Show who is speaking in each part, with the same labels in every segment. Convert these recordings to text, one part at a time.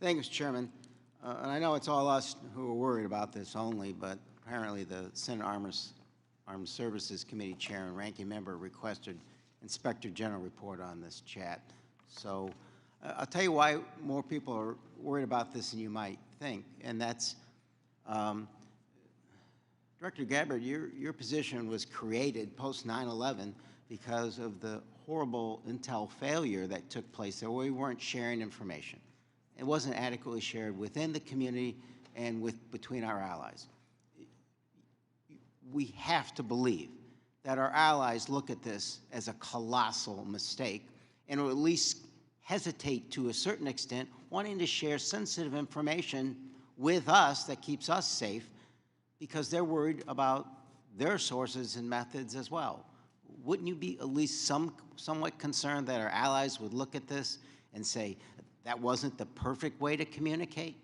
Speaker 1: Thank you, Mr. Chairman. And I know it's all us who are worried about this only, but apparently the Senate Armed Services Committee Chair and Ranking Member requested Inspector General report on this chat. So I'll tell you why more people are worried about this than you might think, and that's Director Gabbard, your position was created post 9/11 because of the horrible intel failure that took place there, where we weren't sharing information. It wasn't adequately shared within the community and between our allies. We have to believe that our allies look at this as a colossal mistake and will at least hesitate to a certain extent, wanting to share sensitive information with us that keeps us safe, because they're worried about their sources and methods as well. Wouldn't you be at least somewhat concerned that our allies would look at this and say, that wasn't the perfect way to communicate?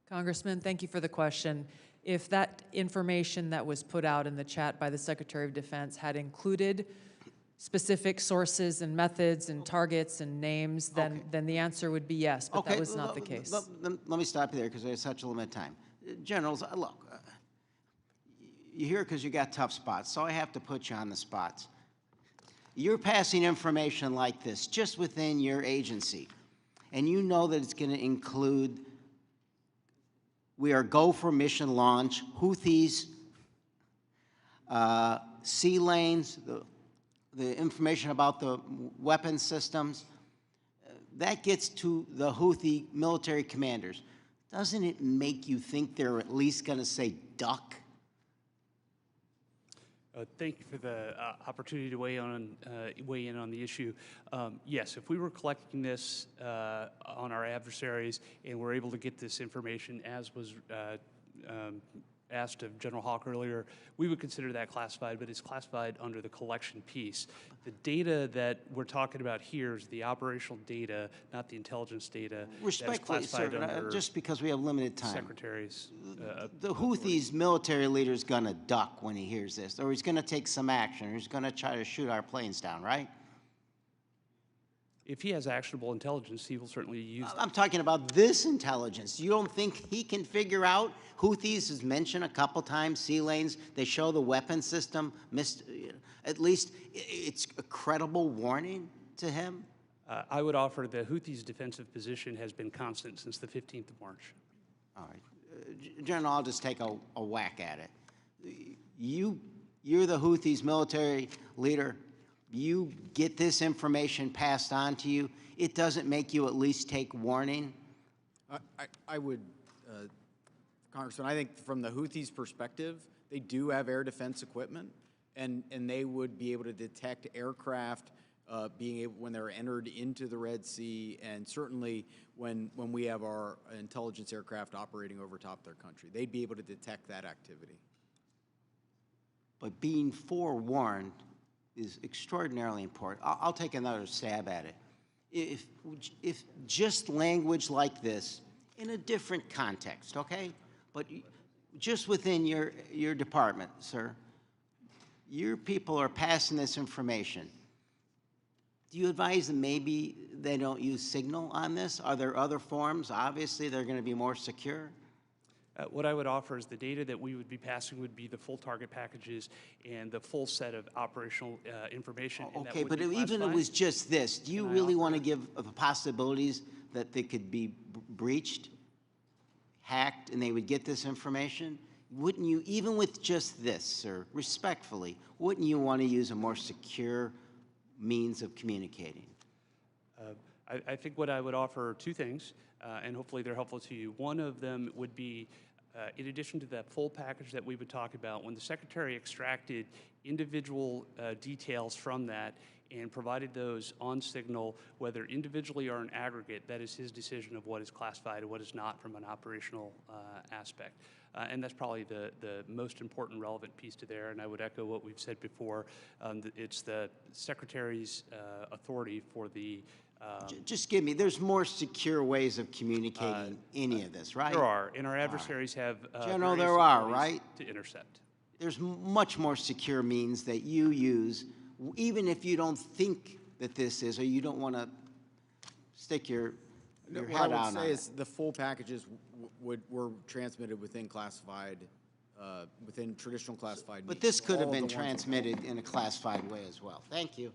Speaker 2: Congressman, thank you for the question. If that information that was put out in the chat by the Secretary of Defense had included specific sources and methods and targets and names, then the answer would be yes, but that was not the case.
Speaker 1: Let me stop you there because we have such a limited time. Generals, look, you're here because you got tough spots, so I have to put you on the spots. You're passing information like this just within your agency, and you know that it's going to include, we are go for mission launch, Houthis, sea lanes, the information about the weapon systems. That gets to the Houthi military commanders. Doesn't it make you think they're at least going to say duck?
Speaker 3: Thank you for the opportunity to weigh in on the issue. Yes, if we were collecting this on our adversaries and we're able to get this information as was asked of General Hawk earlier, we would consider that classified, but it's classified under the collection piece. The data that we're talking about here is the operational data, not the intelligence data.
Speaker 1: Respectfully, sir, just because we have limited time.
Speaker 3: Secretaries.
Speaker 1: The Houthis military leader is going to duck when he hears this, or he's going to take some action, or he's going to try to shoot our planes down, right?
Speaker 3: If he has actionable intelligence, he will certainly use that.
Speaker 1: I'm talking about this intelligence. You don't think he can figure out? Houthis is mentioned a couple times, sea lanes. They show the weapon system. At least it's a credible warning to him.
Speaker 3: I would offer the Houthis' defensive position has been constant since the 15th of March.
Speaker 1: All right. General, I'll just take a whack at it. You're the Houthis' military leader. You get this information passed on to you, it doesn't make you at least take warning?
Speaker 4: I would, Congressman, I think from the Houthis' perspective, they do have air defense equipment, and they would be able to detect aircraft when they're entered into the Red Sea, and certainly when we have our intelligence aircraft operating over top their country. They'd be able to detect that activity.
Speaker 1: But being forewarned is extraordinarily important. I'll take another stab at it. If just language like this in a different context, okay? But just within your department, sir, your people are passing this information. Do you advise them maybe they don't use Signal on this? Are there other forms? Obviously, they're going to be more secure.
Speaker 3: What I would offer is the data that we would be passing would be the full target packages and the full set of operational information.
Speaker 1: Okay, but even if it was just this, do you really want to give the possibilities that they could be breached, hacked, and they would get this information? Wouldn't you, even with just this, sir, respectfully, wouldn't you want to use a more secure means of communicating?
Speaker 3: I think what I would offer are two things, and hopefully they're helpful to you. One of them would be, in addition to that full package that we would talk about, when the Secretary extracted individual details from that and provided those on Signal, whether individually or in aggregate, that is his decision of what is classified and what is not from an operational aspect. And that's probably the most important relevant piece to there, and I would echo what we've said before. It's the Secretary's authority for the
Speaker 1: just give me, there's more secure ways of communicating any of this, right?
Speaker 3: There are, and our adversaries have
Speaker 1: General, there are,
Speaker 3: ways
Speaker 1: right?
Speaker 3: To intercept.
Speaker 1: There's much more secure means that you use, even if you don't think that this is, or you don't want to stick your your
Speaker 4: What
Speaker 1: head
Speaker 4: I
Speaker 1: on
Speaker 4: would say
Speaker 1: it.
Speaker 4: is the full packages were transmitted within classified, within traditional classified.
Speaker 1: But
Speaker 4: means.
Speaker 1: this could have
Speaker 4: All of
Speaker 1: been
Speaker 4: the ones-
Speaker 1: transmitted in a classified way as well. Thank you.